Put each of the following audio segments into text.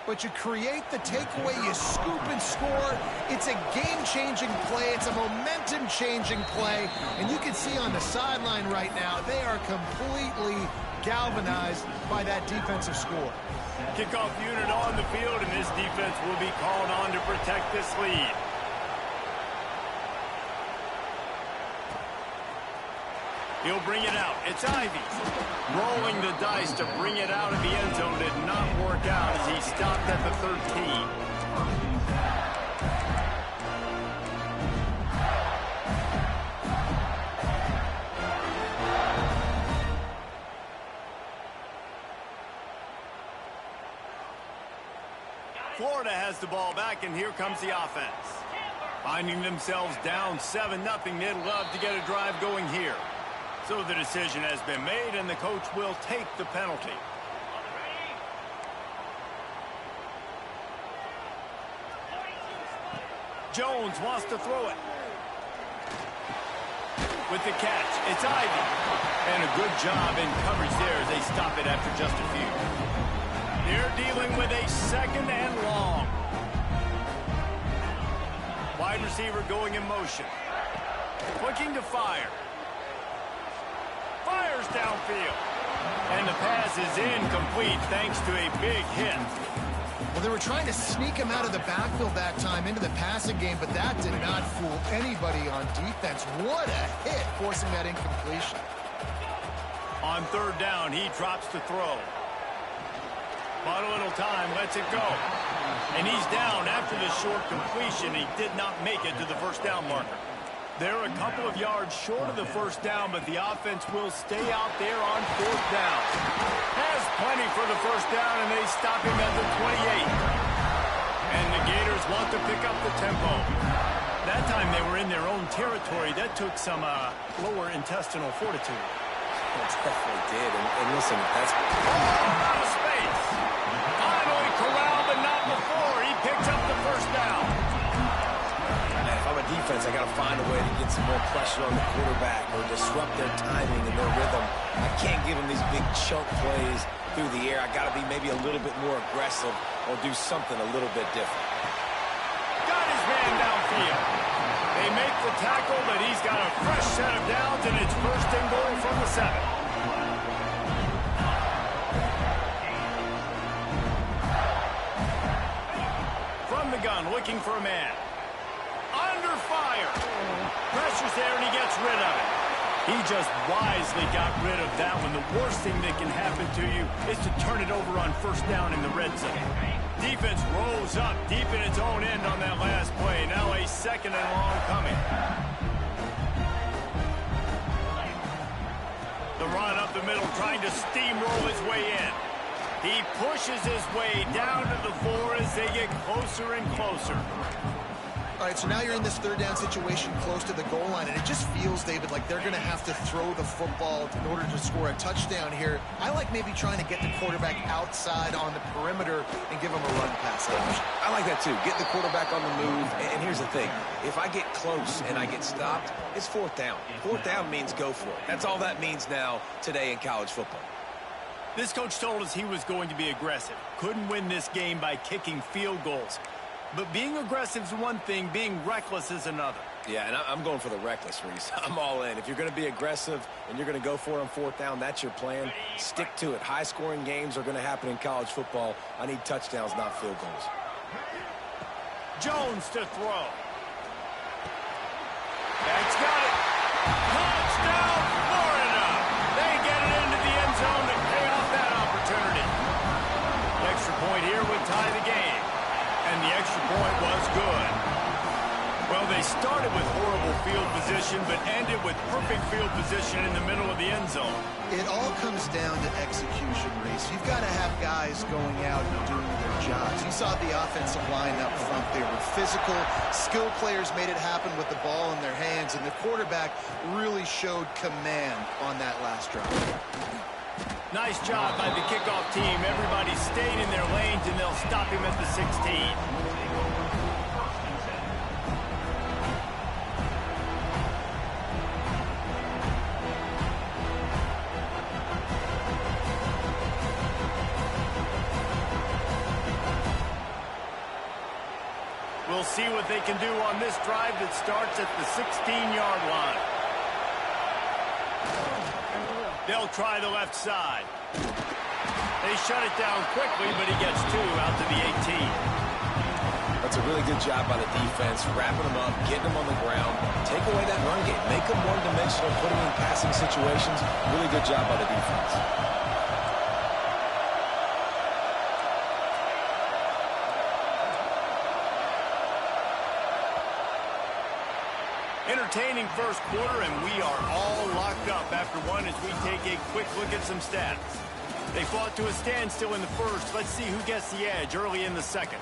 but you create the takeaway, you scoop and score. It's a game-changing play. It's a momentum-changing play. And you can see on the sideline right now, they are completely galvanized by that defensive score. Kickoff unit on the field, and this defense will be called on to protect this lead. He'll bring it out. It's Ivy. Rolling the dice to bring it out of the end zone did not work out as he stopped at the 13. Florida has the ball back, and here comes the offense. Finding themselves down 7-0, they'd love to get a drive going here. So the decision has been made, and the coach will take the penalty. Jones wants to throw it. With the catch, it's Ivy. And a good job in coverage there as they stop it after just a few. They're dealing with a 2nd and long. Wide receiver going in motion. Looking to fire. Fires downfield. And the pass is incomplete thanks to a big hit. Well, they were trying to sneak him out of the backfield that time into the passing game, but that did not fool anybody on defense. What a hit, forcing that incompletion. On 3rd down, he drops to throw. But a little time, lets it go. And he's down after the short completion. He did not make it to the 1st down marker. They're a couple of yards short of the 1st down, but the offense will stay out there on 4th down. Has plenty for the 1st down, and they stop him at the 28. And the Gators want to pick up the tempo. That time they were in their own territory. That took some lower intestinal fortitude. It definitely did. And listen, that's... Oh, out of space. Finally corralled, but not before. He picks up the 1st down. Man, if I'm a defense, I got to find a way to get some more pressure on the quarterback or disrupt their timing and their rhythm. I can't give them these big chunk plays through the air. I got to be maybe a little bit more aggressive or do something a little bit different. Got his man downfield. They make the tackle, but he's got a fresh set of downs, and it's 1st and goal from the 7. From the gun, looking for a man. Under fire. Pressure's there, and he gets rid of it. He just wisely got rid of that one. The worst thing that can happen to you is to turn it over on 1st down in the red zone. Defense rose up deep in its own end on that last play. Now a 2nd and long coming. The run up the middle, trying to steamroll his way in. He pushes his way down to the 4 as they get closer and closer. All right, so now you're in this 3rd down situation close to the goal line, and it just feels, David, like they're going to have to throw the football in order to score a touchdown here. I like maybe trying to get the quarterback outside on the perimeter and give him a run pass option. I like that, too. Get the quarterback on the move. And here's the thing. If I get close and I get stopped, it's 4th down. 4th down means go for it. That's all that means now today in college football. This coach told us he was going to be aggressive. Couldn't win this game by kicking field goals. But being aggressive is one thing, being reckless is another. Yeah, and I'm going for the reckless, Reese. I'm all in. If you're going to be aggressive and you're going to go for it on 4th down, that's your plan. Stick to it. High-scoring games are going to happen in college football. I need touchdowns, not field goals. Jones to throw. That's got it. Touchdown, Florida. They get it into the end zone to pay off that opportunity. The extra point here would tie the game. And the extra point was good. Well, they started with horrible field position, but ended with perfect field position in the middle of the end zone. It all comes down to execution, Reese. You've got to have guys going out and doing their jobs. You saw the offensive line up front. They were physical. Skilled players made it happen with the ball in their hands, and the quarterback really showed command on that last drive. Nice job by the kickoff team. Everybody stayed in their lanes, and they'll stop him at the 16. We'll see what they can do on this drive that starts at the 16-yard line. They'll try the left side. They shut it down quickly, but he gets 2 out to the 18. That's a really good job by the defense, wrapping them up, getting them on the ground, take away that run game, make them one-dimensional, put them in passing situations. Really good job by the defense. Entertaining first quarter, and we are all locked up after one as we take a quick look at some stats. They fought to a standstill in the first. Let's see who gets the edge early in the second.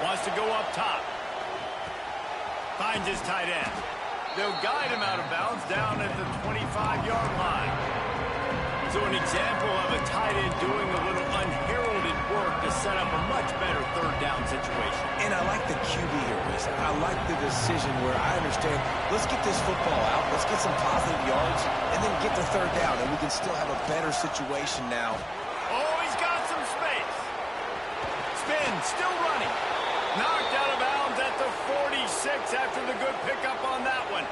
Wants to go up top. Finds his tight end. They'll guide him out of bounds down at the 25-yard line. So an example of a tight end doing a little unheralded work to set up a much better third down situation. And I like the QB here, Reese. I like the decision where I understand, let's get this football out, let's get some positive yards, and then get to third down, and we can still have a better situation now. Oh, he's got some space. Spin, still running. Knocked out of bounds at the 46 after the good pickup on that one.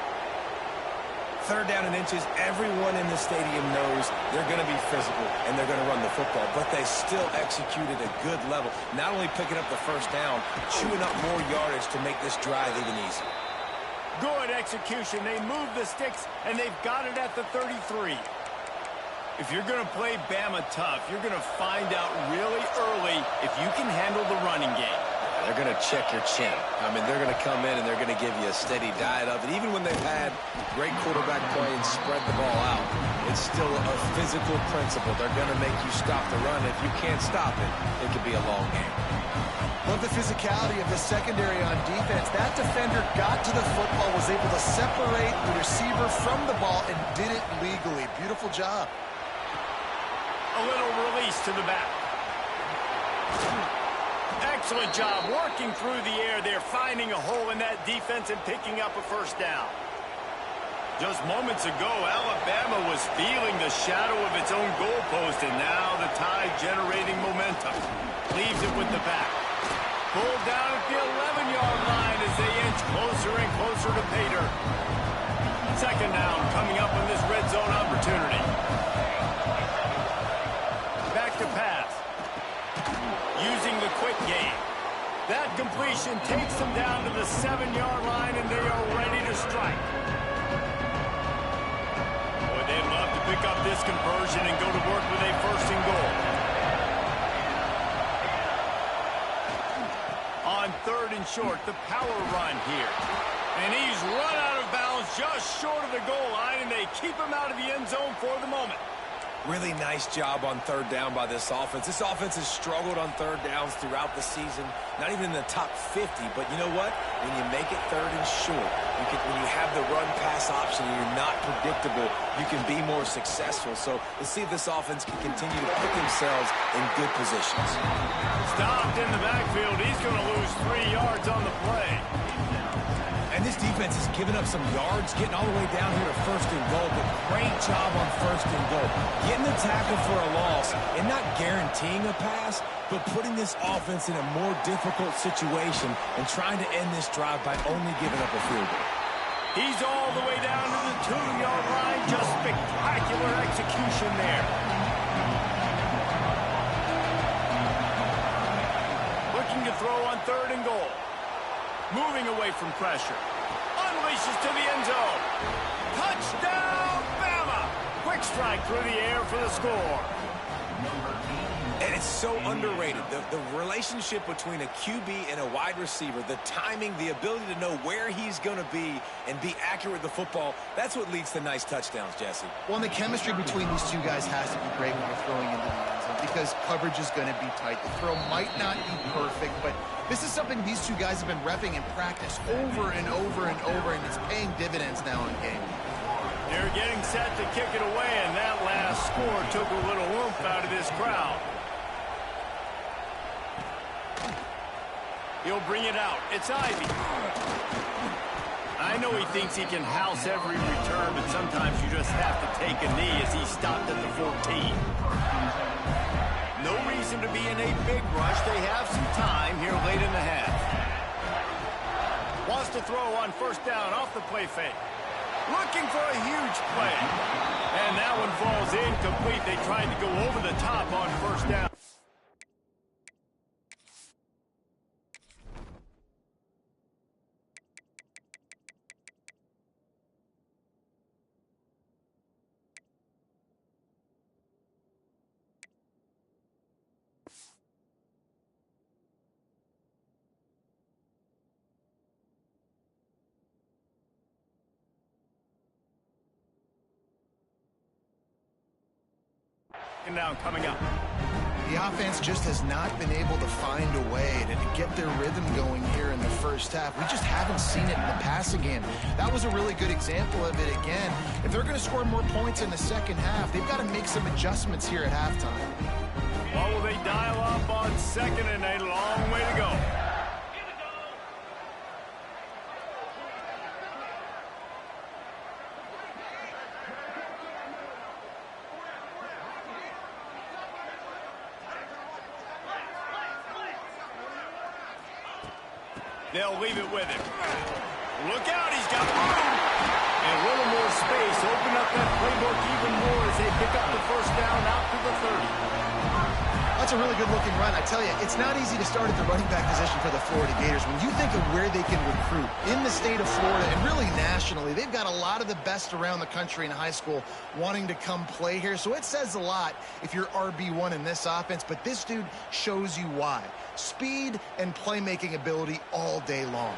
Third down and inches, everyone in the stadium knows they're going to be physical and they're going to run the football, but they still executed a good level. Not only picking up the first down, chewing up more yardage to make this drive even easier. Good execution. They move the sticks, and they've got it at the 33. If you're going to play Bama tough, you're going to find out really early if you can handle the running game. They're going to check your chin. I mean, they're going to come in and they're going to give you a steady diet of it. Even when they've had great quarterback play and spread the ball out, it's still a physical principle. They're going to make you stop the run. If you can't stop it, it could be a long game. Love the physicality of the secondary on defense. That defender got to the football, was able to separate the receiver from the ball, and did it legally. Beautiful job. A little release to the back. Excellent job working through the air there, finding a hole in that defense and picking up a first down. Just moments ago, Alabama was feeling the shadow of its own goalpost, and now the Tide generating momentum. Leaves it with the back. Pulled down at the 11-yard line as they inch closer and closer to Pater. Second down coming up in this red zone opportunity. Back to pass. Using the quick game. That completion takes them down to the 7-yard line, and they are ready to strike. Boy, they'd love to pick up this conversion and go to work with a first and goal. On third and short, the power run here. And he's run out of bounds just short of the goal line, and they keep him out of the end zone for the moment. Really nice job on third down by this offense. This offense has struggled on third downs throughout the season. Not even in the top 50, but you know what? When you make it third and short, when you have the run-pass option and you're not predictable, you can be more successful. So let's see if this offense can continue to put themselves in good positions. Stopped in the backfield. He's going to lose 3 yards on the play. And this defense has given up some yards, getting all the way down here to first and goal, but great job on first and goal. Getting the tackle for a loss and not guaranteeing a pass, but putting this offense in a more difficult situation and trying to end this drive by only giving up a field goal. He's all the way down to the 2-yard line. Just spectacular execution there. Looking to throw on third and goal. Moving away from pressure. Unleashes to the end zone. Touchdown, Bama! Quick strike through the air for the score. And it's so underrated. The relationship between a QB and a wide receiver, the timing, the ability to know where he's going to be and be accurate with the football, that's what leads to nice touchdowns, Jesse. Well, and the chemistry between these two guys has to be great when you're throwing into the end zone because coverage is going to be tight. The throw might not be perfect, but this is something these two guys have been repping in practice over and over and over, and it's paying dividends now in game. They're getting set to kick it away, and that last score took a little oomph out of this crowd. He'll bring it out. It's Ivy. I know he thinks he can house every return, but sometimes you just have to take a knee as he stopped at the 14. No reason to be in a big rush. They have some time here late in the half. Wants to throw on first down off the play fake. Looking for a huge play. And that one falls incomplete. They tried to go over the top on first down. And down coming up. The offense just has not been able to find a way to get their rhythm going here in the first half. We just haven't seen it in the passing game. That was a really good example of it again. If they're going to score more points in the second half, they've got to make some adjustments here at halftime. Well, will they dial up on second and a long way to go? They'll leave it with him. Look out, he's got room. And a little more space. Open up that playbook even more as they pick up the first down out to the 30. That's a really good-looking run. I tell you, it's not easy to start at the running back position for the Florida Gators. When you think of where they can recruit in the state of Florida and really nationally, they've got a lot of the best around the country in high school wanting to come play here. So it says a lot if you're RB1 in this offense, but this dude shows you why. Speed and playmaking ability all day long.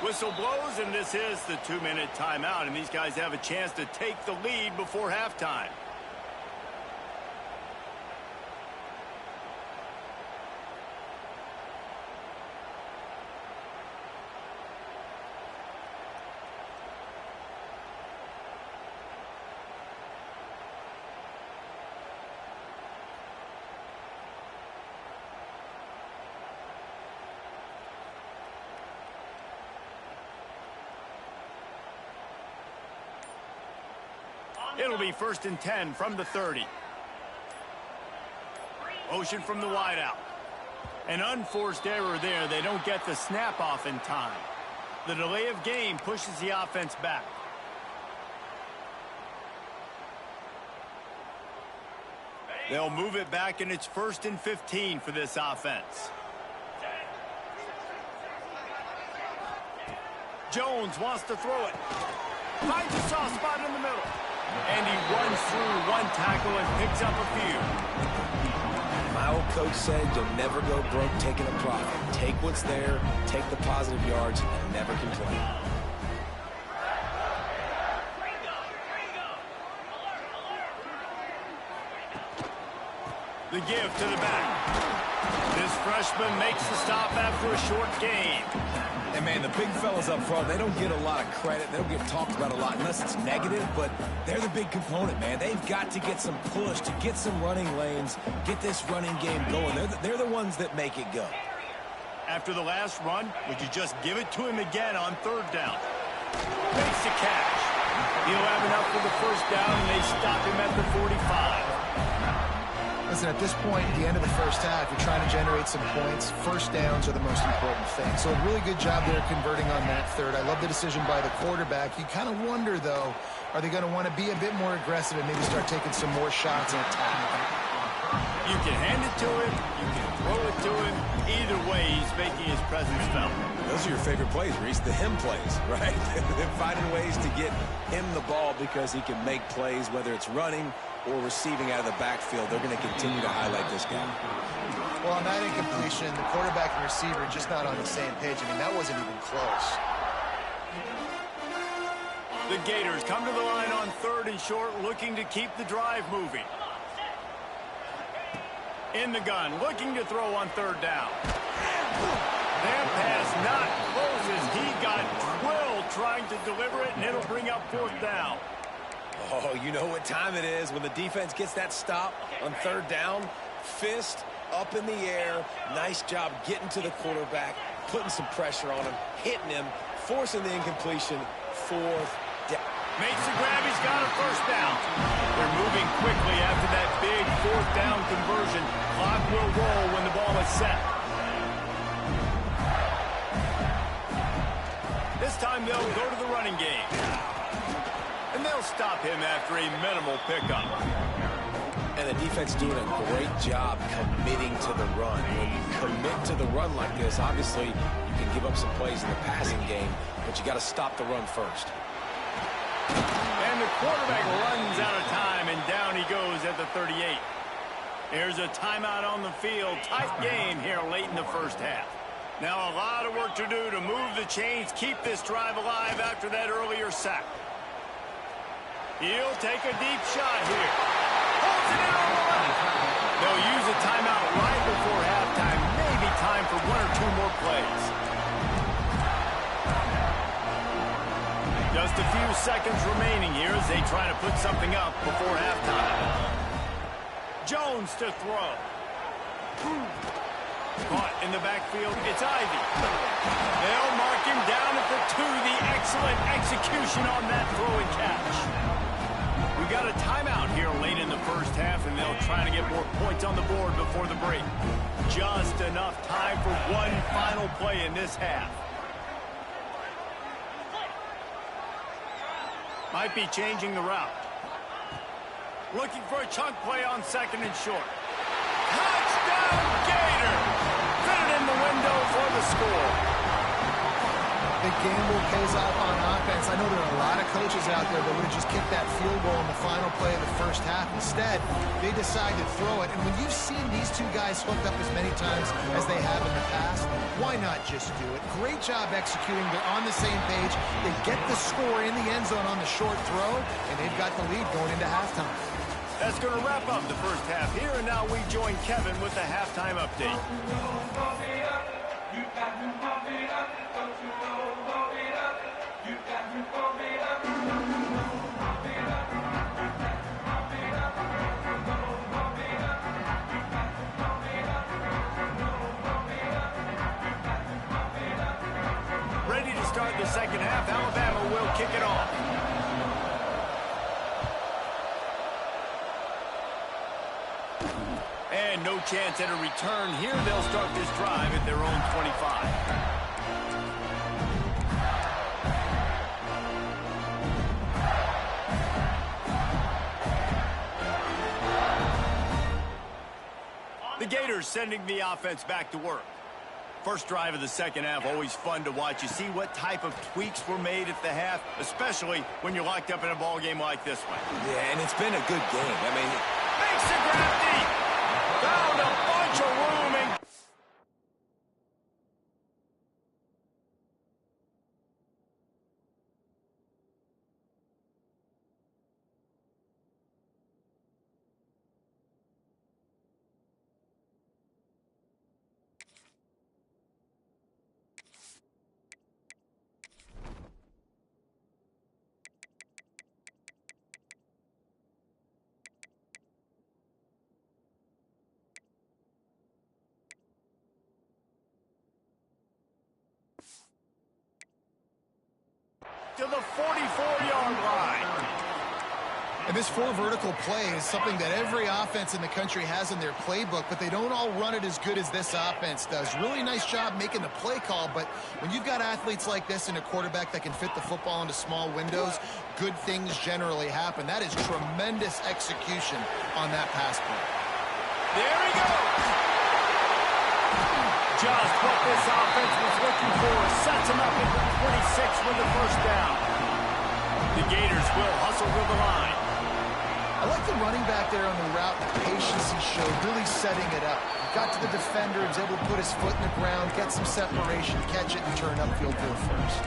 Whistle blows, and this is the 2-minute timeout, and these guys have a chance to take the lead before halftime. It'll be 1st and 10 from the 30. Motion from the wideout. An unforced error there. They don't get the snap off in time. The delay of game pushes the offense back. They'll move it back, and it's 1st and 15 for this offense. Jones wants to throw it. Finds a soft spot in the middle. And he runs through one tackle and picks up a few. My old coach said you'll never go broke taking a profit. Take what's there, take the positive yards, and never complain. The give to the back. This freshman makes the stop after a short gain. And, man, the big fellas up front, they don't get a lot of credit. They don't get talked about a lot unless it's negative, but they're the big component, man. They've got to get some push, to get some running lanes, get this running game going. They're the ones that make it go. After the last run, would you just give it to him again on 3rd down? Makes the catch. He'll have enough for the first down, and they stop him at the 45. Listen, at this point, at the end of the first half, you're trying to generate some points. First downs are the most important thing. So a really good job there converting on that 3rd. I love the decision by the quarterback. You kind of wonder, though, are they going to want to be a bit more aggressive and maybe start taking some more shots and attack? You can hand it to him. You can throw it to him. Either way, he's making his presence felt. Those are your favorite plays, Reese, the him plays, right? They're finding ways to get him the ball because he can make plays, whether it's running or receiving out of the backfield. They're going to continue to highlight this guy. Well, on that incompletion, the quarterback and receiver just not on the same page. I mean, that wasn't even close. The Gators come to the line on 3rd and short, looking to keep the drive moving. In the gun, looking to throw on 3rd down. That pass not close as he got drilled trying to deliver it, and it'll bring up 4th down. Oh, you know what time it is when the defense gets that stop on 3rd down. Fist up in the air. Nice job getting to the quarterback, putting some pressure on him, hitting him, forcing the incompletion. Fourth down. Makes the grab. He's got a first down. They're moving quickly after that big fourth down conversion. Clock will roll when the ball is set. This time they'll go to the running game. And they'll stop him after a minimal pickup. And the defense doing a great job committing to the run. When you commit to the run like this, obviously you can give up some plays in the passing game, but you got to stop the run first. And the quarterback runs out of time, and down he goes at the 38. Here's a timeout on the field. Tight game here late in the first half. Now a lot of work to do to move the chains, keep this drive alive after that earlier sack. He'll take a deep shot here. Holds it in on the left. They'll use a timeout right before halftime. Maybe time for one or two more plays. Just a few seconds remaining here as they try to put something up before halftime. Jones to throw. Caught in the backfield, it's Ivy. They'll mark him down at the 2. The excellent execution on that throw and catch. We got a timeout here late in the first half, and they'll try to get more points on the board before the break. Just enough time for one final play in this half. Might be changing the route. Looking for a chunk play on second and short. Touchdown, Gators! Fit it in the window for the score. The gamble pays off on offense. I know there are a lot of coaches out there that would have just kicked that field goal in the final play of the first half. Instead, they decide to throw it. And when you've seen these two guys hooked up as many times as they have in the past, why not just do it? Great job executing. They're on the same page. They get the score in the end zone on the short throw, and they've got the lead going into halftime. That's going to wrap up the first half here, and now we join Kevin with the halftime update. Ready to start the second half. Alabama will kick it off. And no chance at a return here. They'll start this drive at their own 25. The Gators sending the offense back to work. First drive of the second half, always fun to watch. You see what type of tweaks were made at the half, especially when you're locked up in a ball game like this one. Yeah, and it's been a good game. I mean, makes the grab deep. Found a bunch of room and to the 44-yard line. And this four vertical play is something that every offense in the country has in their playbook, but they don't all run it as good as this offense does. Really nice job making the play call, but when you've got athletes like this and a quarterback that can fit the football into small windows, good things generally happen. That is tremendous execution on that pass play. There he goes. Just what this offense was looking for. Sets him up at the 26 with the first down. The Gators will hustle to the line. I like the running back there on the route, the patience he showed, really setting it up. Got to the defender, was able to put his foot in the ground, get some separation, catch it, and turn upfield to it first.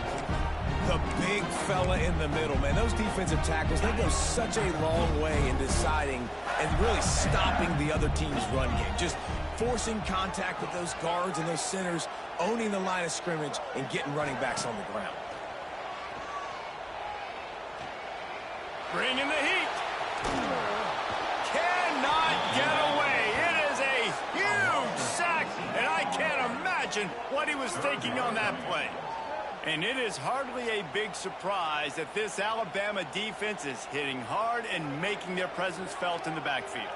The big fella in the middle, man. Those defensive tackles, they go such a long way in deciding and really stopping the other team's run game. Just forcing contact with those guards and those centers, owning the line of scrimmage, and getting running backs on the ground. Bringing the heat. Cannot get away. It is a huge sack, and I can't imagine what he was was thinking on that play. And it is hardly a big surprise that this Alabama defense is hitting hard and making their presence felt in the backfield.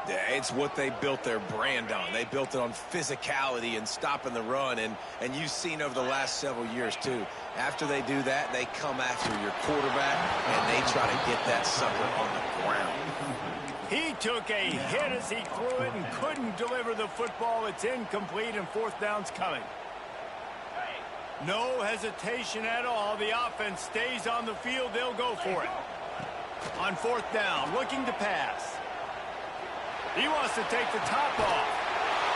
Yeah, it's what they built their brand on. They built it on physicality and stopping the run, and you've seen over the last several years, too. After they do that, they come after your quarterback, and they try to get that sucker on the ground. He took a hit as he threw it and couldn't deliver the football. It's incomplete, and fourth down's coming. No hesitation at all. The offense stays on the field. They'll go for it. On fourth down, looking to pass. He wants to take the top off.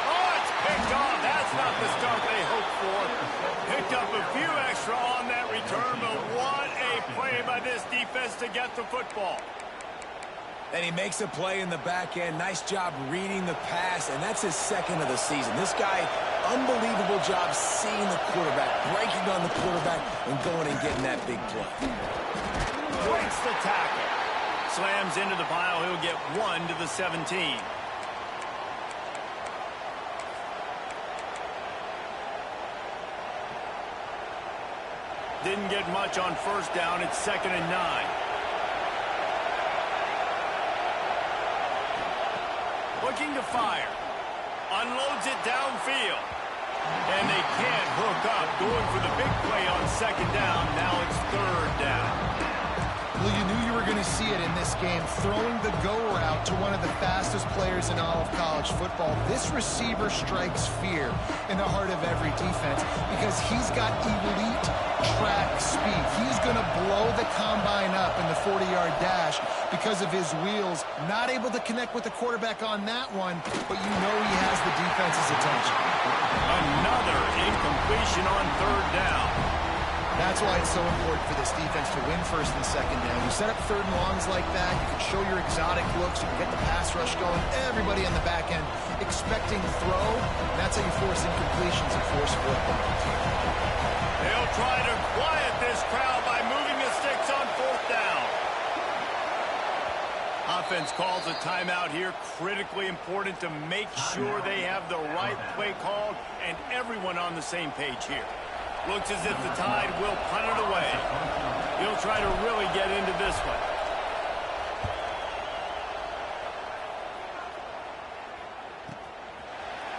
Oh, it's picked off. That's not the start they hoped for. Picked up a few extra on that return, but what a play by this defense to get the football. And he makes a play in the back end. Nice job reading the pass, and that's his second of the season. This guy, unbelievable job seeing the quarterback, breaking on the quarterback, and going and getting that big play. Breaks the tackle. Slams into the pile. He'll get 1 to the 17. Didn't get much on first down. It's 2nd and 9. Looking to fire. Unloads it downfield. And they can't hook up. Going for the big play on 2nd down. Now it's 3rd down. Well, you knew you were going to see it in this game, throwing the go route to one of the fastest players in all of college football. This receiver strikes fear in the heart of every defense because he's got elite track speed. He's going to blow the combine up in the 40-yard dash because of his wheels. Not able to connect with the quarterback on that one, but you know he has the defense's attention. Another incompletion on 3rd down. That's why it's so important for this defense to win 1st and 2nd down. You set up 3rd and longs like that, you can show your exotic looks, you can get the pass rush going, everybody on the back end expecting throw. That's how you force incompletions and force footballs. They'll try to quiet this crowd by moving the sticks on 4th down. Offense calls a timeout here. Critically important to make sure they have the right play called and everyone on the same page here. Looks as if the Tide will punt it away. He'll try to really get into this one.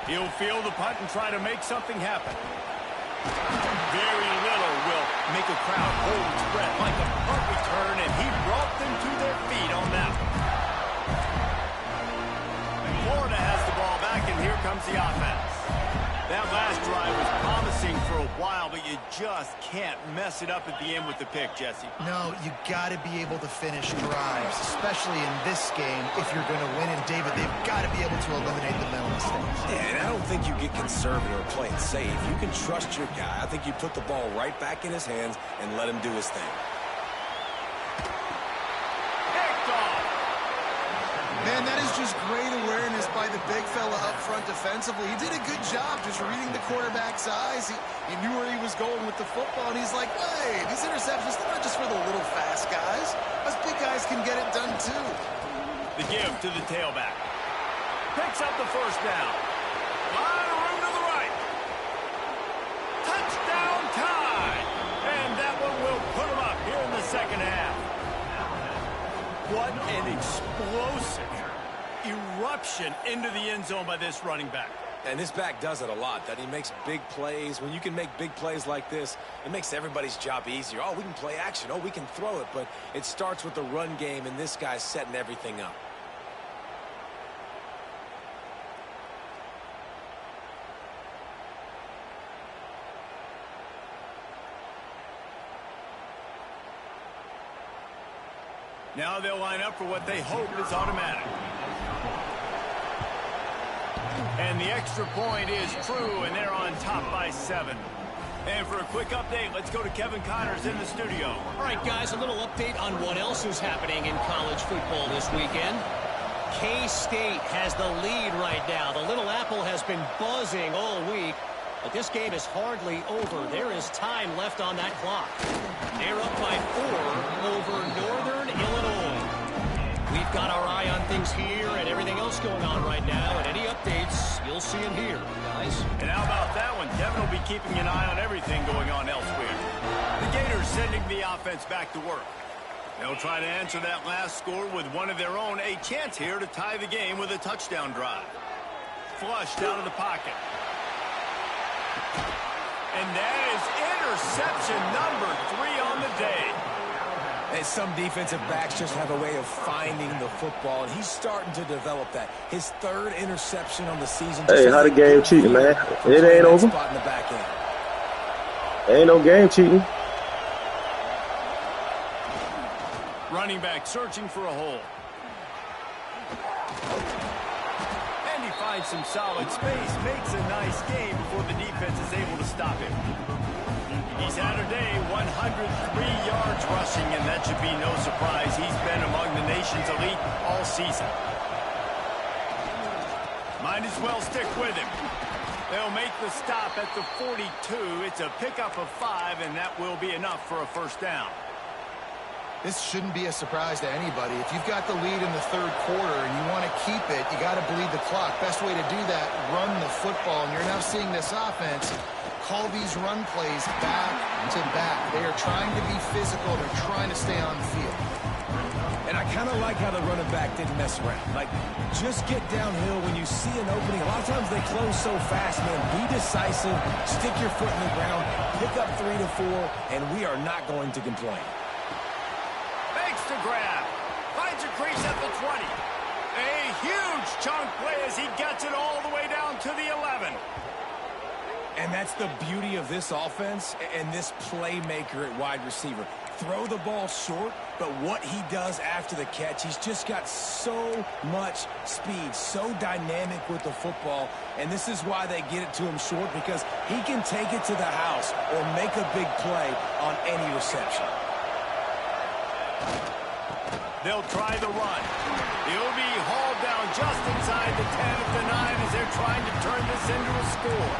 He'll field the punt and try to make something happen. Very little will make a crowd hold its breath like a punt return, and he brought them to their feet on that one. Florida has the ball back, and here comes the offense. That last drive was promising for a while, but you just can't mess it up at the end with the pick, Jesse. No, you got to be able to finish drives, especially in this game. If you're going to win, and David, they've got to be able to eliminate the mental mistakes. Yeah, and I don't think you get conservative or play it safe. You can trust your guy. I think you put the ball right back in his hands and let him do his thing. Man, that is just great awareness by the big fella up front defensively. He did a good job just reading the quarterback's eyes. He knew where he was going with the football, and he's like, hey, these interceptions, they're not just for the little fast guys. Us big guys can get it done, too. The give to the tailback. Picks up the 1st down. Line of room to the right. Touchdown Tide. And that one will put him up here in the 2nd half. What an explosive eruption into the end zone by this running back. And this back does it a lot, that he makes big plays. When you can make big plays like this, it makes everybody's job easier. Oh, we can play action. Oh, we can throw it. But it starts with the run game, and this guy's setting everything up. Now they'll line up for what they hope is automatic. And the extra point is true, and they're on top by 7. And for a quick update, let's go to Kevin Connors in the studio. All right, guys, a little update on what else is happening in college football this weekend. K-State has the lead right now. The Little Apple has been buzzing all week, but this game is hardly over. There is time left on that clock. They're up by 4 over Northern Illinois. We've got our eye on things here and everything else going on right now, and any updates, you'll see them here, guys. And how about that one? Devin will be keeping an eye on everything going on elsewhere. The Gators sending the offense back to work. They'll try to answer that last score with one of their own. A chance here to tie the game with a touchdown drive. Flushed out of the pocket. And that is interception number 3 on the day. And some defensive backs just have a way of finding the football, and he's starting to develop that. His 3rd interception on the season. Hey, how the game cheating, man? It ain't over. Spot in the back end. Ain't no game cheating. Running back searching for a hole. And he finds some solid space, makes a nice game before the defense is able to stop him. He's had a day, 103 yards rushing, and that should be no surprise. He's been among the nation's elite all season. Might as well stick with him. They'll make the stop at the 42. It's a pickup of 5, and that will be enough for a first down. This shouldn't be a surprise to anybody. If you've got the lead in the 3rd quarter and you want to keep it, you got to bleed the clock. Best way to do that, run the football. And you're now seeing this offense call these run plays back to back. They are trying to be physical. They're trying to stay on the field. And I kind of like how the running back didn't mess around. Like, just get downhill when you see an opening. A lot of times they close so fast, man. Be decisive, stick your foot in the ground, pick up 3 to 4, and we are not going to complain. To grab. Finds a crease at the 20. A huge chunk play as he gets it all the way down to the 11. And that's the beauty of this offense and this playmaker at wide receiver. Throw the ball short, but what he does after the catch, he's just got so much speed, so dynamic with the football, and this is why they get it to him short, because he can take it to the house or make a big play on any reception. They'll try the run. He'll be hauled down just inside the 10 of the 9 as they're trying to turn this into a score.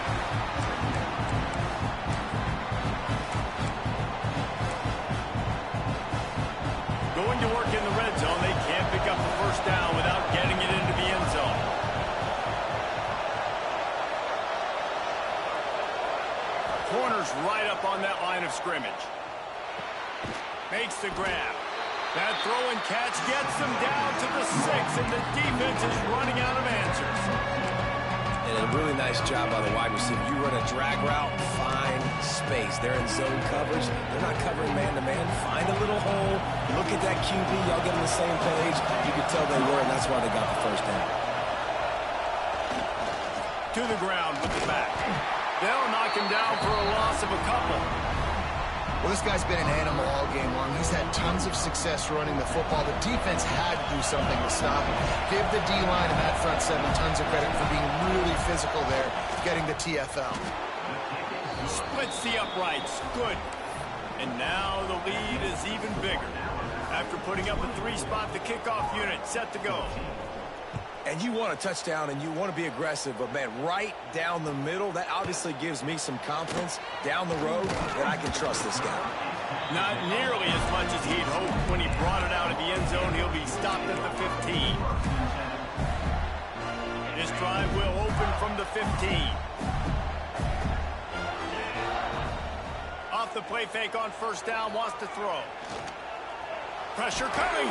Going to work in the red zone. They can't pick up the first down without getting it into the end zone. Corner's right up on that line of scrimmage. Makes the grab. That throw and catch gets them down to the 6, and the defense is running out of answers. And a really nice job by the wide receiver. You run a drag route, find space. They're in zone coverage. They're not covering man-to-man. Find a little hole. Look at that QB. Y'all get on the same page. You could tell they were, and that's why they got the first down. To the ground with the back. They'll knock him down for a loss of a couple. Well, this guy's been an animal all game long. He's had tons of success running the football. The defense had to do something to stop him. Give the D-line and that front 7 tons of credit for being really physical there, getting the TFL. He splits the uprights. Good. And now the lead is even bigger. After putting up a 3-spot, the kickoff unit set to go. And you want a touchdown and you want to be aggressive, but, man, right down the middle, that obviously gives me some confidence down the road that I can trust this guy. Not nearly as much as he'd hoped when he brought it out of the end zone. He'll be stopped at the 15. This drive will open from the 15. Off the play fake on first down, wants to throw. Pressure coming.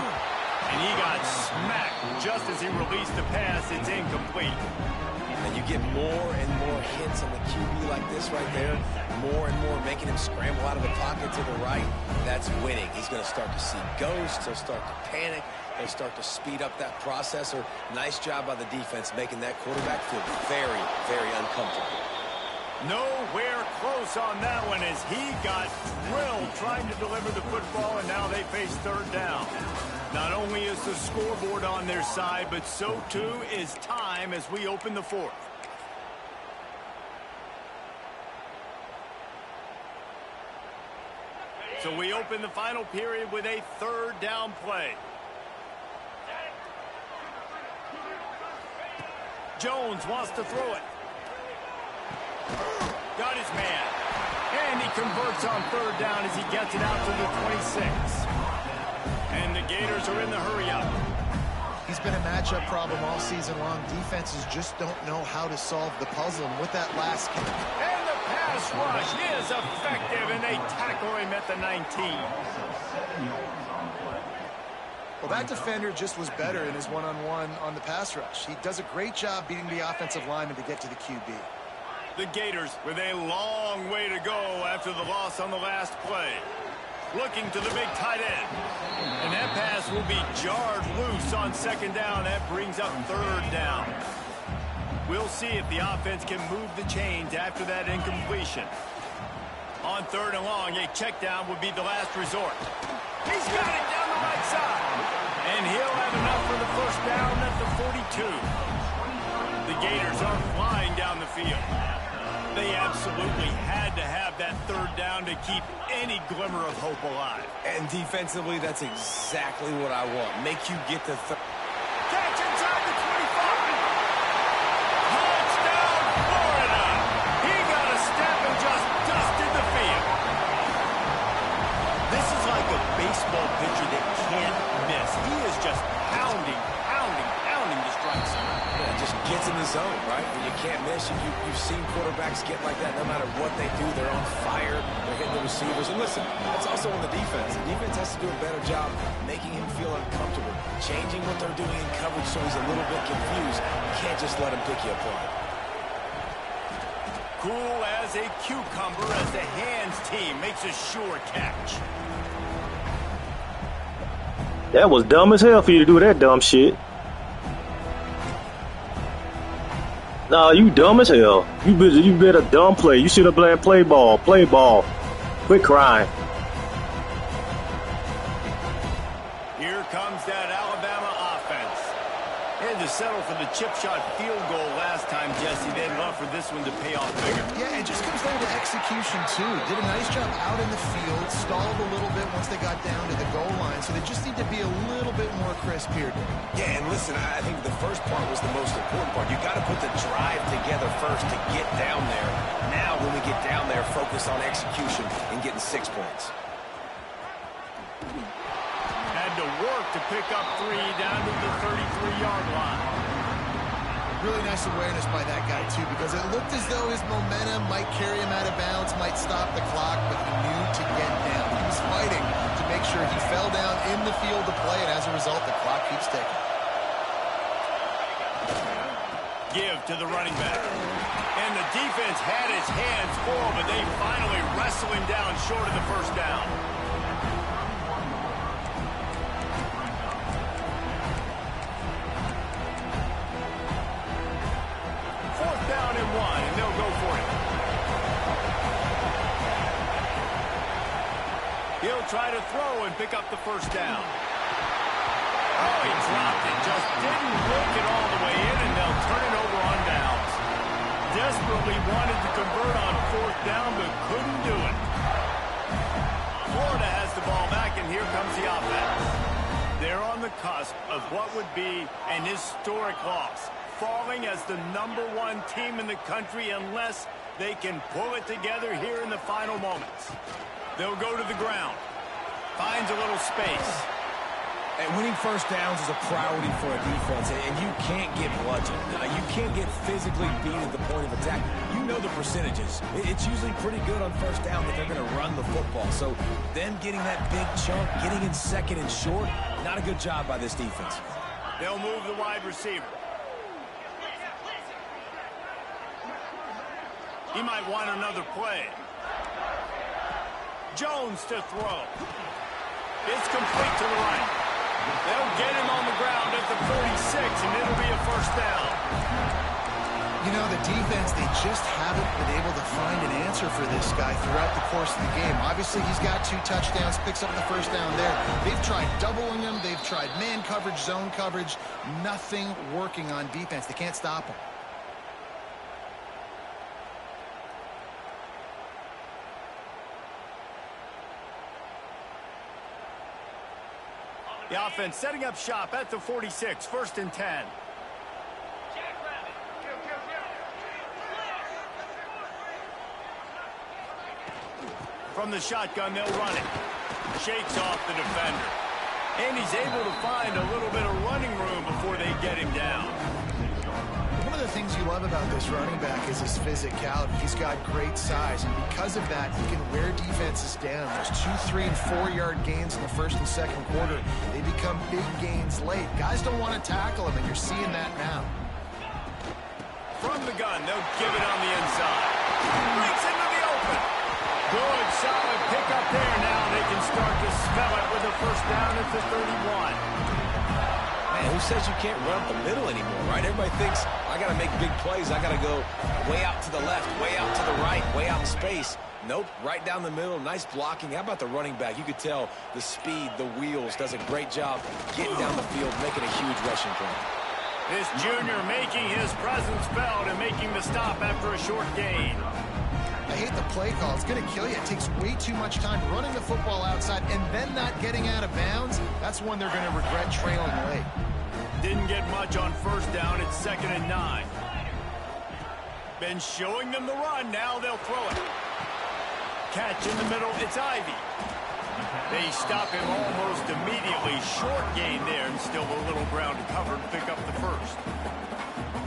And he got smacked just as he released the pass. It's incomplete. And you get more and more hits on the QB like this right there. More and more making him scramble out of the pocket to the right. That's winning. He's going to start to see ghosts. He'll start to panic. He'll start to speed up that processor. Nice job by the defense making that quarterback feel very, very uncomfortable. Nowhere close on that one as he got drilled trying to deliver the football, and now they face third down. Not only is the scoreboard on their side, but so too is time as we open the 4th. So we open the final period with a third down play. Jones wants to throw it. Got his man. And he converts on third down as he gets it out to the 26. And the Gators are in the hurry-up. He's been a matchup problem all season long. Defenses just don't know how to solve the puzzle. And with that last kick. And the pass rush is effective, and they tackle him at the 19. Well, that defender just was better in his one-on-one on the pass rush. He does a great job beating the offensive lineman to get to the QB. The Gators with a long way to go after the loss on the last play. Looking to the big tight end. And that pass will be jarred loose on second down. That brings up third down. We'll see if the offense can move the chains after that incompletion. On third and long, a check down would be the last resort. He's got it down the right side. And he'll have enough for the first down at the 42. The Gators are flying down the field. They absolutely had to have that third down to keep any glimmer of hope alive. And defensively, that's exactly what I want. Make you get the catch inside the 25. Touchdown, Florida. He got a step and just dusted the field. This is like a baseball pitcher that can't miss. He is just pounding the strike zone. Yeah, just gets in the zone, right? When you can't miss, you've seen quarterbacks get like that. No matter what they do, they're on fire. They're hitting the receivers. And listen, that's also on the defense. The defense has to do a better job making him feel uncomfortable, changing what they're doing in coverage so he's a little bit confused. You can't just let him pick you apart. Cool as a cucumber as the hands team makes a sure catch. That was dumb as hell for you to do that dumb shit. Nah, you dumb as hell. You been a dumb play. You should have played play ball. Play ball. Quit crying. Here comes that Alabama offense. Had to settle for the chip shot field goal last time, Jesse. They'd love for this one to pay off bigger. Yeah, it just comes down to execution, too. Did a nice job out in the field, stalled a little bit once they got down to the goal line, so they just need to be a little bit more crisp here. Yeah, and listen, I think the first part was the most important part. You got to put the drive together first to get down there. Now, when we get down there, focus on execution and getting 6 points. Had to work to pick up 3 down to the 33-yard line. Really nice awareness by that guy, too, because it looked as though his momentum might carry him out of bounds, might stop the clock, but he knew to get down. He was fighting to make sure he fell down in the field to play, and as a result, the clock keeps ticking. Give to the running back. And the defense had his hands full, but they finally wrestle him down short of the first down. Down and 1, and they'll go for it. He'll try to throw and pick up the first down. Oh, he dropped it. Just didn't work it all the way in, and they'll turn it over on downs. Desperately wanted to convert on fourth down, but couldn't do it. Florida has the ball back, and here comes the offense. They're on the cusp of what would be an historic loss, falling as the #1 team in the country unless they can pull it together here in the final moments. They'll go to the ground. Finds a little space. And winning first downs is a priority for a defense, and you can't get bludgeoned. You can't get physically beat at the point of attack. You know the percentages. It's usually pretty good on first down that they're going to run the football. So them getting that big chunk, getting in second and short, not a good job by this defense. They'll move the wide receiver. He might want another play. Jones to throw. It's complete to the right. They'll get him on the ground at the 46, and it'll be a first down. You know, the defense, they just haven't been able to find an answer for this guy throughout the course of the game. Obviously, he's got 2 touchdowns, picks up the first down there. They've tried doubling him. They've tried man coverage, zone coverage. Nothing working on defense. They can't stop him. The offense setting up shop at the 46, 1st and 10. From the shotgun, they'll run it. Shakes off the defender. And he's able to find a little bit of running room before they get him down. One of the things you love about this running back is his physicality. He's got great size, and because of that, he can wear defenses down. Those 2, 3, and 4-yard gains in the first and second quarter, they become big gains late. Guys don't want to tackle him, and you're seeing that now. From the gun, they'll give it on the inside. Breaks into the open. Good, solid pickup there. Now they can start to smell it with a first down at the 31. Man, who says you can't run up the middle anymore, right? Everybody thinks, I got to make big plays. I got to go way out to the left, way out to the right, way out in space. Nope, right down the middle. Nice blocking. How about the running back? You could tell the speed, the wheels, does a great job getting down the field, making a huge rushing play. This junior making his presence felt and making the stop after a short gain. I hate the play call. It's going to kill you. It takes way too much time running the football outside and then not getting out of bounds. That's when they're going to regret trailing late. Didn't get much on first down. It's 2nd and 9. Been showing them the run. Now they'll throw it. Catch in the middle. It's Ivy. They stop him almost immediately. Short gain there, and still a little ground to cover to pick up the first.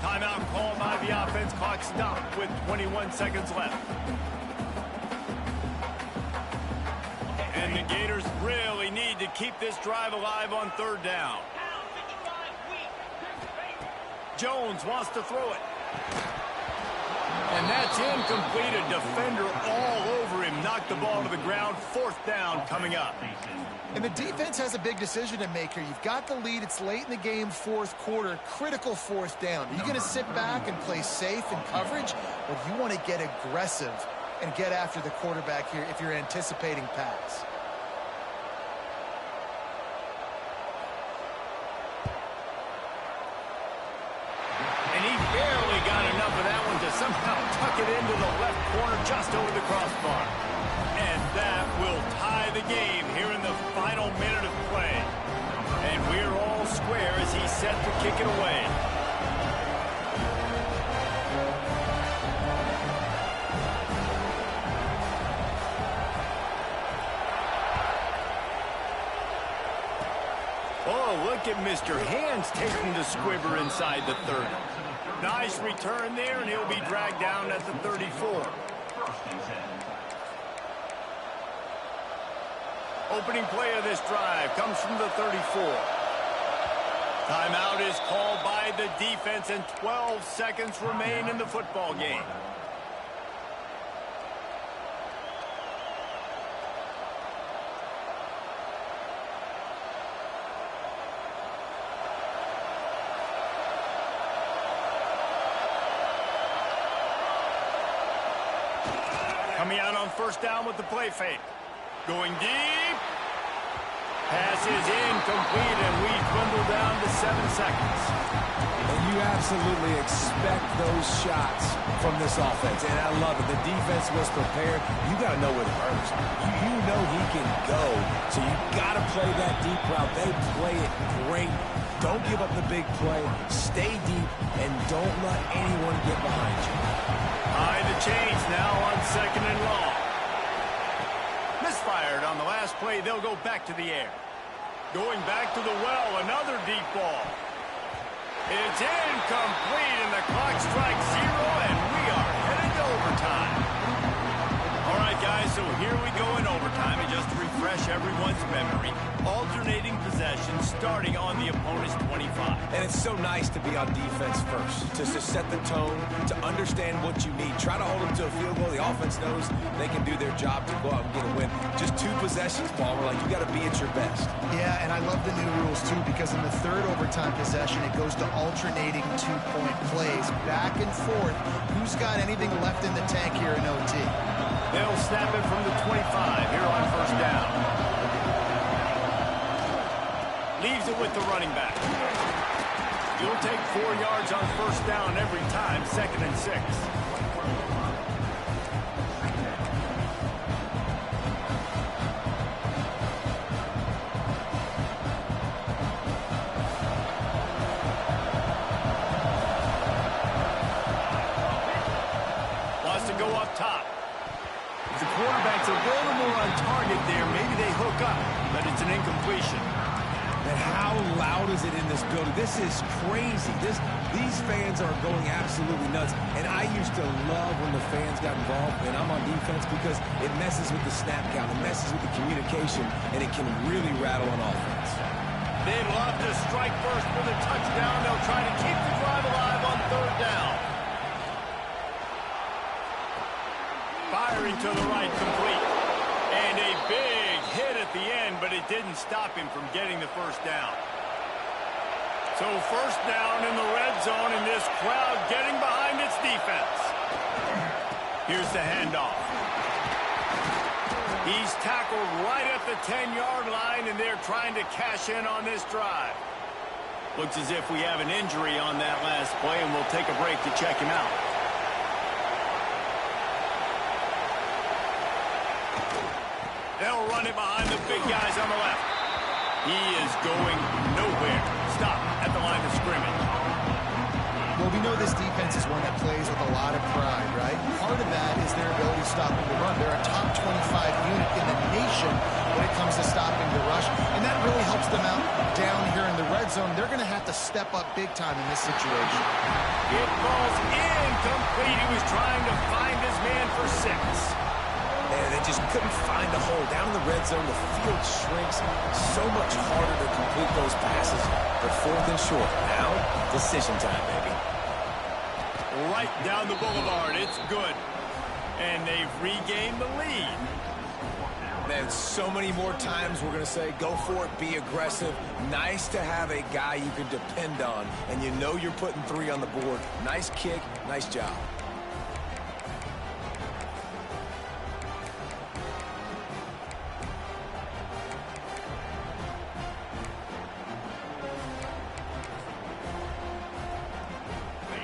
Timeout called by the offense. Clock stopped with 21 seconds left. And the Gators really need to keep this drive alive on 3rd down. Jones wants to throw it. And that's incomplete. A defender all over him. Knocked the ball to the ground. 4th down coming up. And the defense has a big decision to make here. You've got the lead. It's late in the game, 4th quarter. Critical 4th down. Are you going to sit back and play safe in coverage? Or do you want to get aggressive and get after the quarterback here if you're anticipating pass? And he barely got enough of that one to somehow tuck it into the left corner just over the crossbar. And that will tie the game here in the final minute of play. And we're all square as he's set to kick it away. Oh, look at Mr. Hands taking the squibber inside the 30. Nice return there, and he'll be dragged down at the 34. Opening play of this drive comes from the 34. Timeout is called by the defense, and 12 seconds remain in the football game. Coming out on first down with the play fake. Going deep. Pass is incomplete, and we dwindle down to 7 seconds. And you absolutely expect those shots from this offense, and I love it. The defense was prepared. You got to know where the hurts. You know he can go, so you got to play that deep route. They play it great. Don't give up the big play. Stay deep, and don't let anyone get behind you. High the chains now on 2nd and long. Misfired on the last play. They'll go back to the air. Going back to the well, another deep ball. It's incomplete, and the clock strikes 0, and we are headed to overtime. All right, guys, so here we go in overtime, and just to refresh everyone's memory, alternating possession starting on the opponent's 25. And it's so nice to be on defense first, to set the tone, to understand what you need. Try to hold them to a field goal. The offense knows they can do their job to go out and get a win. Just 2 possessions, Paul. We're like, you got to be at your best. Yeah, and I love the new rules, too, because in the 3rd overtime possession, it goes to alternating 2-point plays, back and forth. Who's got anything left in the tank here in OT? They'll snap it from the 25 here on first down. Leaves it with the running back. You'll take 4 yards on first down every time, 2nd and 6. Wants to go up top. If the quarterback's a little more on target there, maybe they hook up, but it's an incompletion. And how loud is it in this building? This is crazy. These fans are going absolutely nuts. And I used to love when the fans got involved, and I'm on defense, because it messes with the snap count, it messes with the communication, and it can really rattle on offense. They'd love to strike first for the touchdown. They'll try to keep the drive alive on third down. Firing to the right, complete. And a big hit at the end, but it didn't stop him from getting the first down. So first down in the red zone, and this crowd getting behind its defense. Here's the handoff. He's tackled right at the 10-yard line, and they're trying to cash in on this drive. Looks as if we have an injury on that last play, and we'll take a break to check him out. They'll run it behind the big guys on the left. He is going nowhere. Stop at the line of scrimmage. Well, we know this defense is one that plays with a lot of pride, right? Part of that is their ability to stop the run. They're a top 25 unit in the nation when it comes to stopping the rush, and that really helps them out down here in the red zone. They're going to have to step up big time in this situation. It falls incomplete. He was trying to find his man for 6. And they just couldn't find a hole. Down in the red zone, the field shrinks. So much harder to complete those passes. But fourth and short. Now, decision time, baby. Right down the boulevard. It's good. And they've regained the lead. Man, so many more times we're going to say, go for it, be aggressive. Nice to have a guy you can depend on. And you know you're putting 3 on the board. Nice kick, nice job.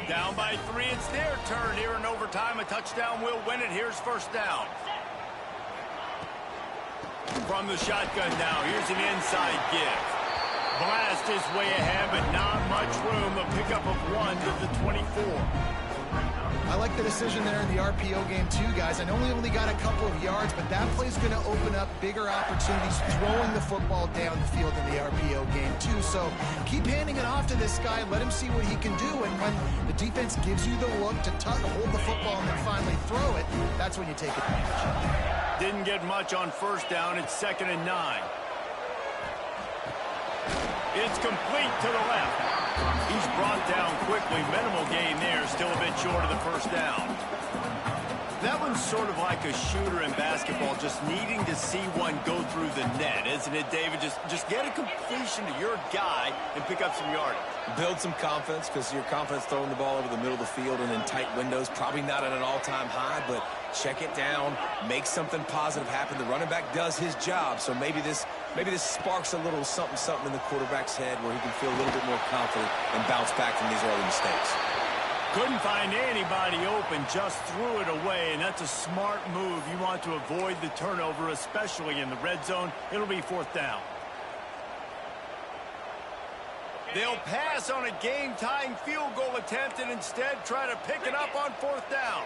Down by 3, it's their turn here in overtime. A touchdown will win it. Here's first down. From the shotgun now, here's an inside give. Blast his way ahead, but not much room. A pickup of 1 to the 24. I like the decision there in the RPO game too, guys. I know we only got a couple of yards, but that play's going to open up bigger opportunities throwing the football down the field in the RPO game too. So keep handing it off to this guy. Let him see what he can do. And when the defense gives you the look to hold the football and then finally throw it, that's when you take advantage. Didn't get much on first down. It's 2nd and 9. It's complete to the left. He's brought down quickly. Minimal gain there. Still a bit short of the first down. That one's sort of like a shooter in basketball, just needing to see one go through the net, isn't it, David? Just get a completion to your guy and pick up some yardage. Build some confidence, because your confidence throwing the ball over the middle of the field and in tight windows, probably not at an all-time high, but check it down, make something positive happen. The running back does his job, so maybe this sparks a little something in the quarterback's head where he can feel a little bit more confident and bounce back from these early mistakes. Couldn't find anybody open, just threw it away, and that's a smart move. You want to avoid the turnover, especially in the red zone. It'll be 4th down. They'll pass on a game-tying field goal attempt and instead try to pick it up on 4th down.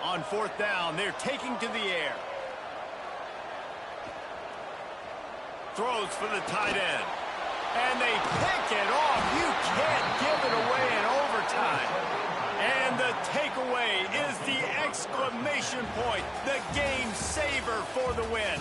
On 4th down, they're taking to the air. Throws for the tight end. And they pick it off. You can't give it away in overtime. And the takeaway is the exclamation point. The game saver for the win.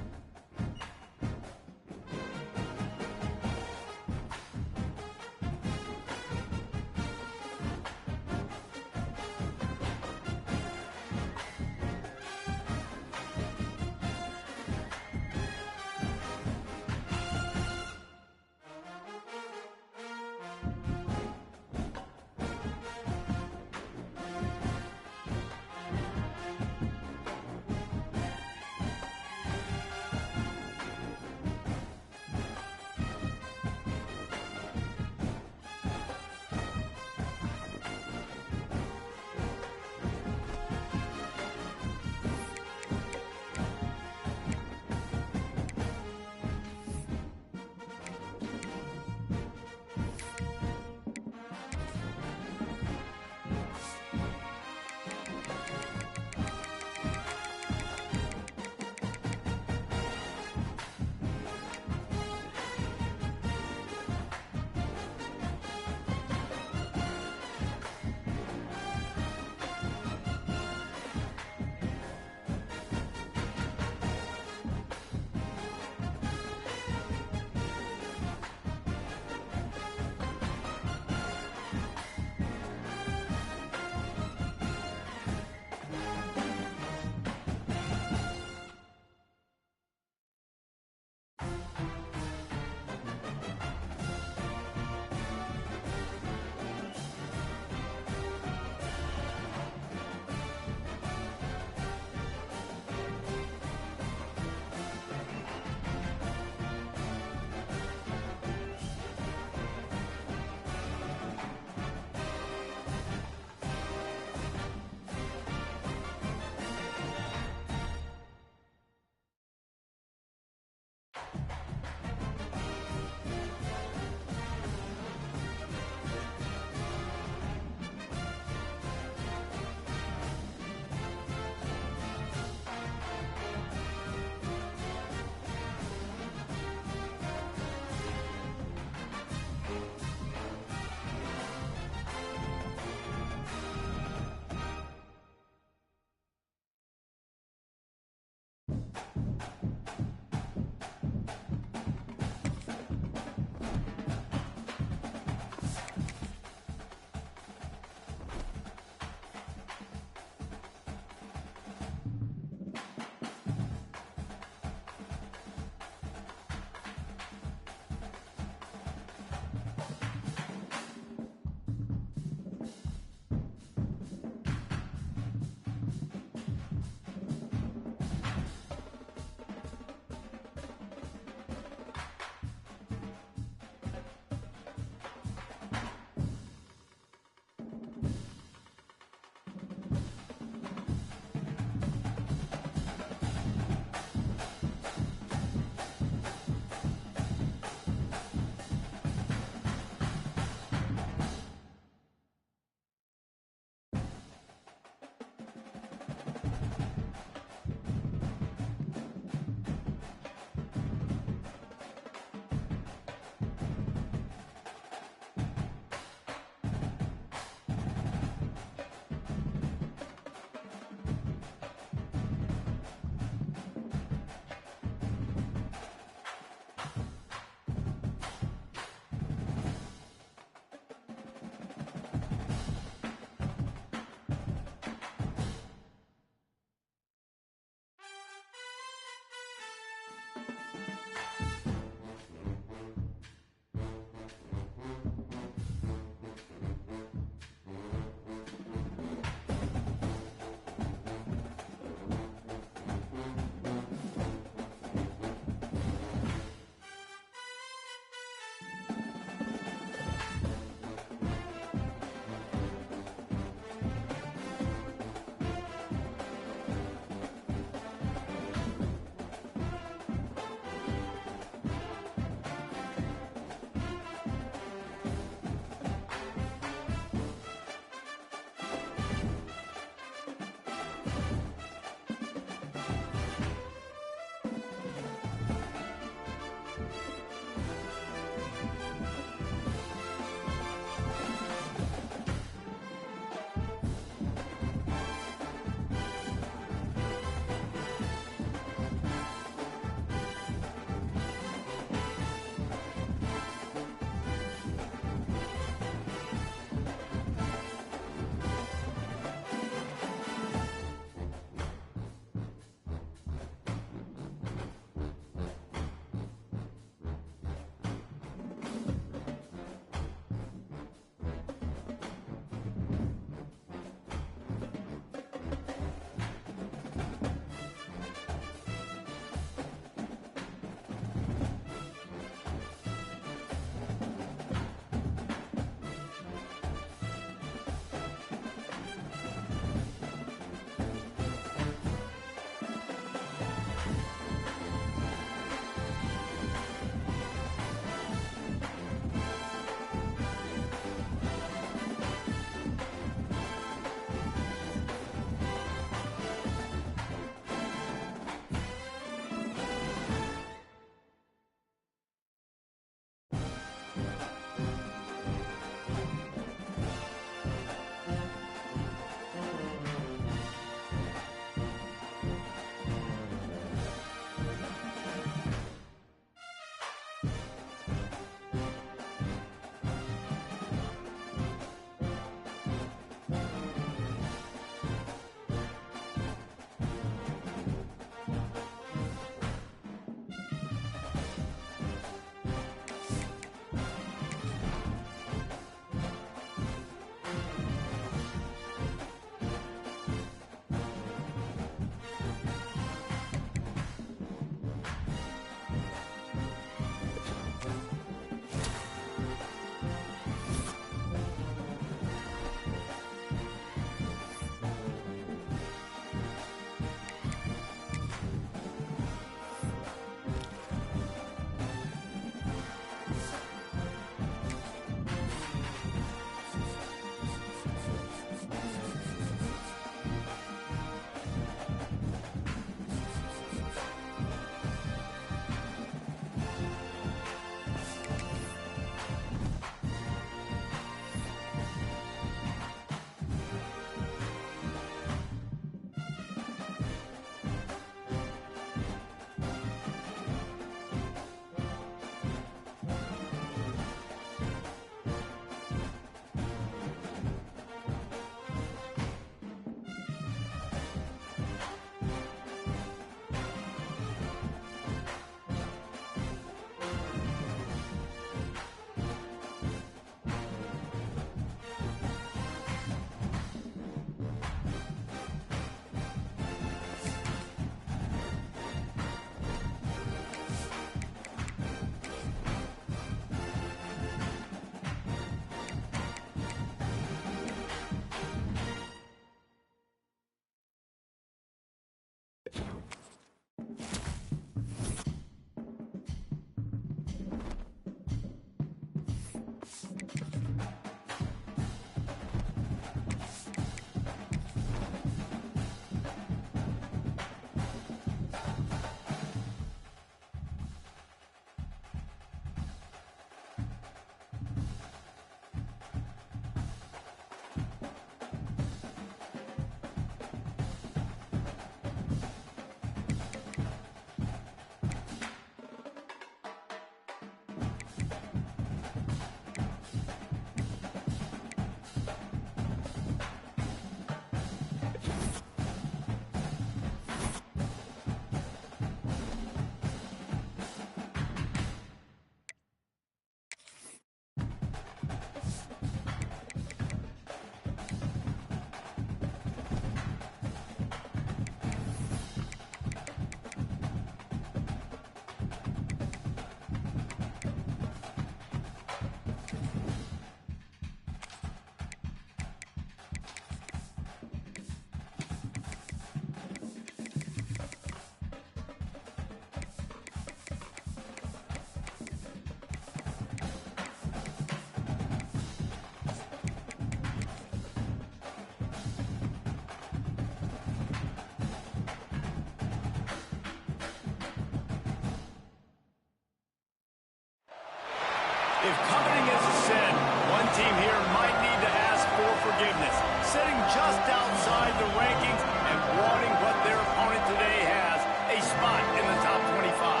If coveting is a sin, one team here might need to ask for forgiveness. Sitting just outside the rankings and wanting what their opponent today has, a spot in the top 25.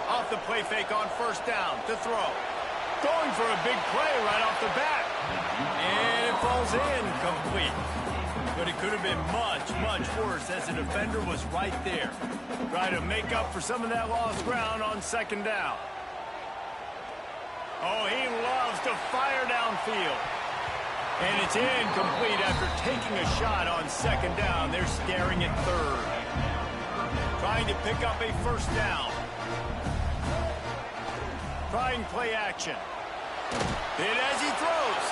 Off the play fake on first down to throw. Going for a big play right off the bat. And it falls in complete. But it could have been much, much worse as the defender was right there. Try to make up for some of that lost ground on second down. Oh, he loves to fire downfield. And it's incomplete after taking a shot on second down. They're staring at third. Trying to pick up a first down. Trying play action. Hit as he throws.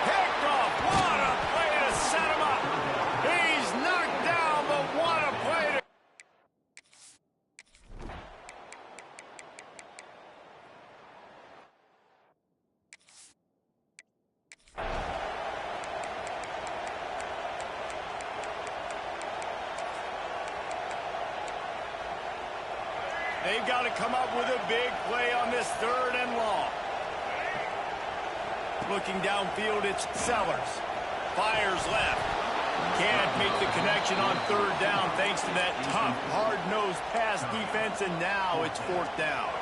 Picked off. What a play to set him up. He's knocked down, but what a play to... They've got to come up with a big play on this third and long. Looking downfield, it's Sellers. Fires left. Can't make the connection on third down thanks to that tough, hard-nosed pass defense, and now it's fourth down.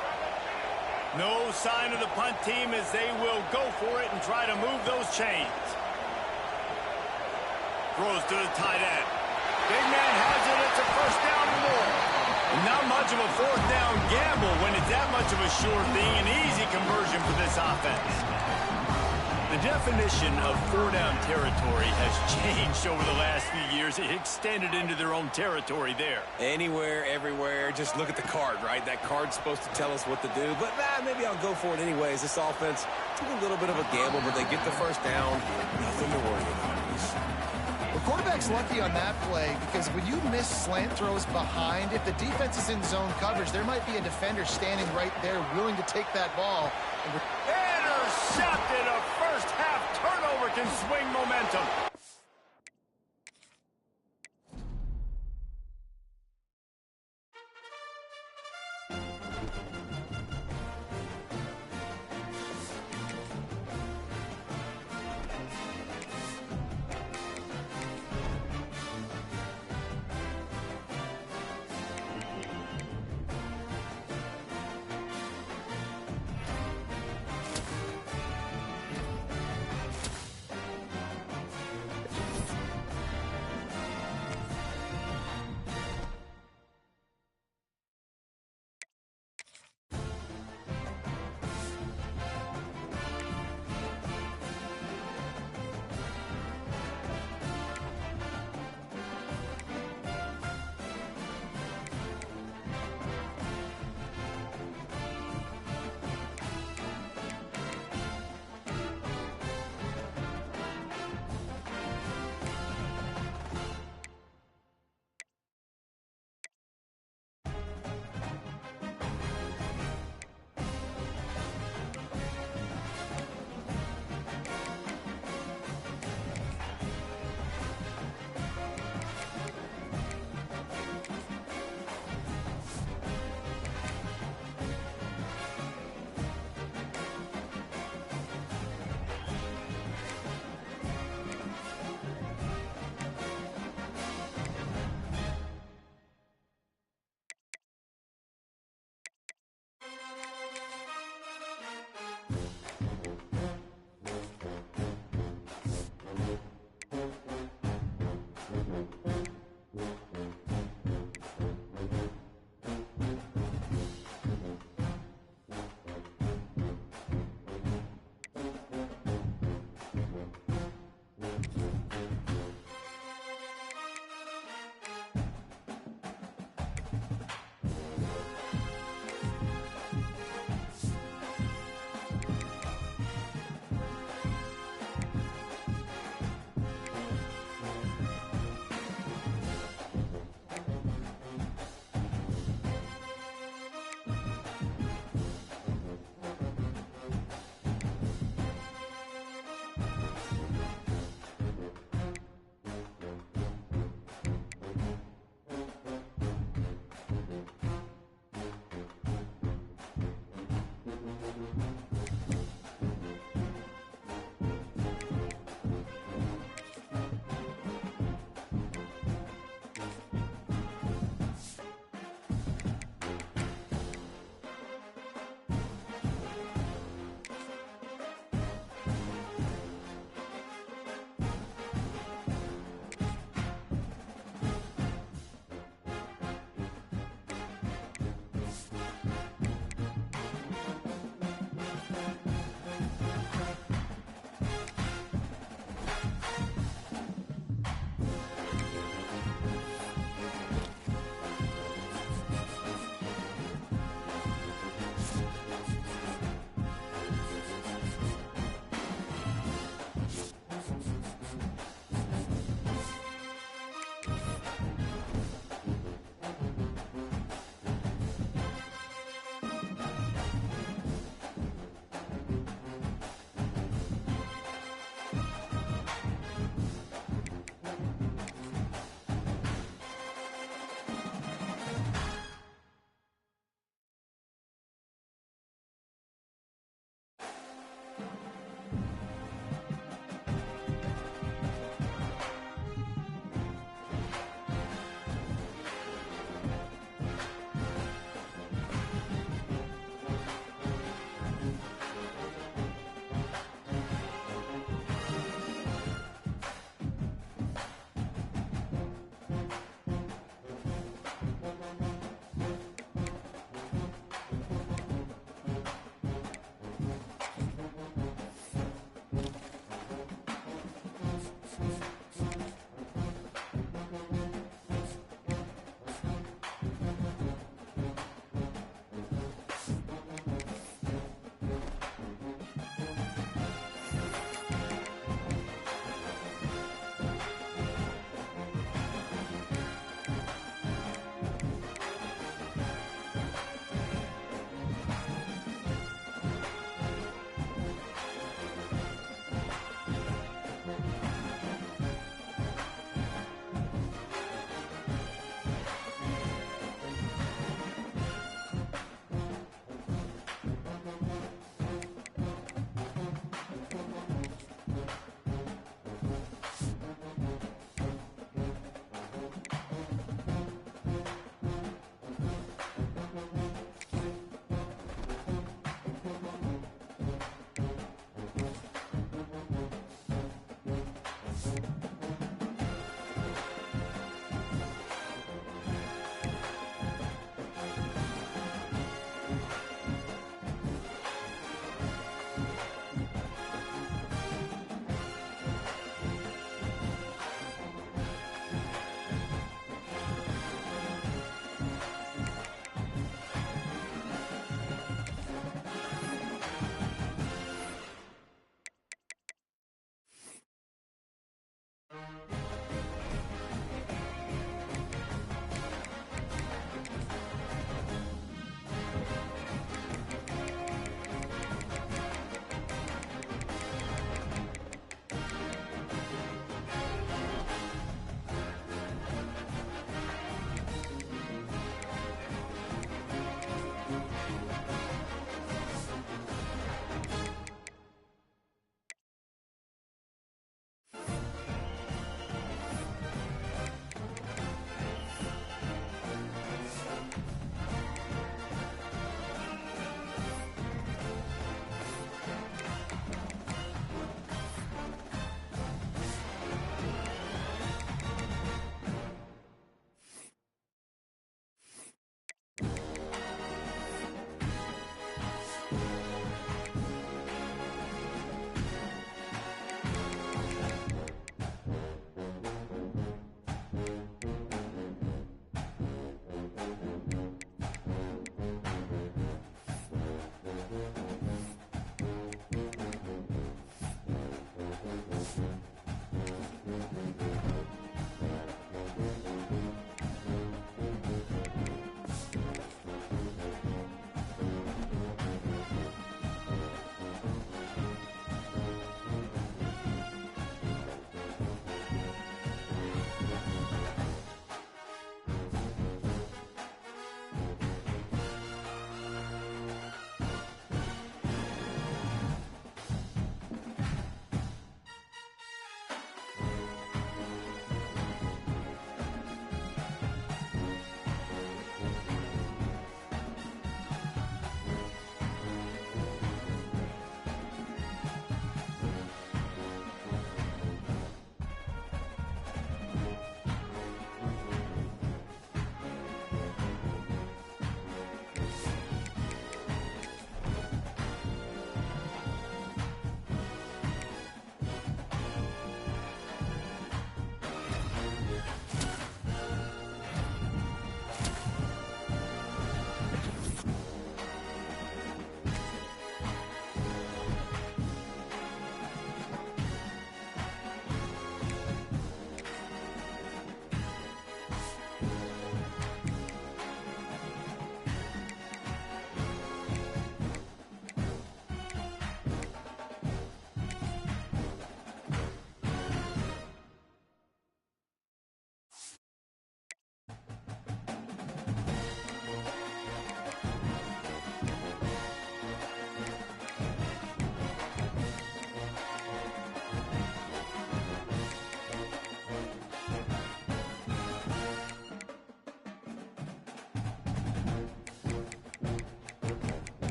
No sign of the punt team as they will go for it and try to move those chains. Throws to the tight end. Big man has it. It's a first down and more. Not much of a fourth down gamble when it's that much of a sure thing, an easy conversion for this offense. The definition of four-down territory has changed over the last few years. It extended into their own territory there. Anywhere, everywhere, just look at the card, right? That card's supposed to tell us what to do, but maybe I'll go for it anyways. This offense took a little bit of a gamble, but they get the first down. Nothing to worry about. The quarterback's lucky on that play because when you miss slant throws behind, if the defense is in zone coverage, there might be a defender standing right there willing to take that ball. Intercepted. A first half turnover can swing momentum.